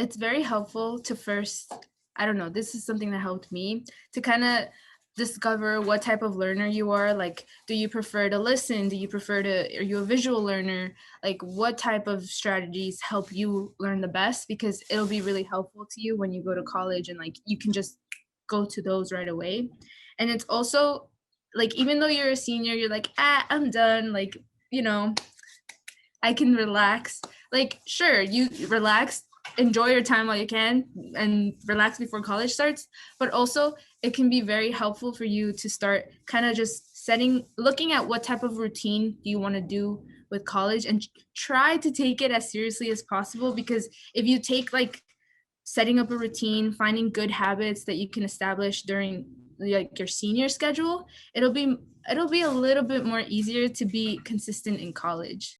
it's very helpful to first, I don't know, this is something that helped me to kind of discover what type of learner you are. Like, do you prefer to listen? Do you prefer to, are you a visual learner? Like, what type of strategies help you learn the best? Because it'll be really helpful to you when you go to college and like you can just go to those right away. And it's also like, even though you're a senior, you're like, I'm done. Like, you know, I can relax. Like, sure, you relax, enjoy your time while you can, and relax before college starts. But also, it can be very helpful for you to start kind of just looking at what type of routine do you want to do with college and try to take it as seriously as possible. Because if you take like setting up a routine, finding good habits that you can establish during like your senior schedule, it'll be a little bit more easier to be consistent in college.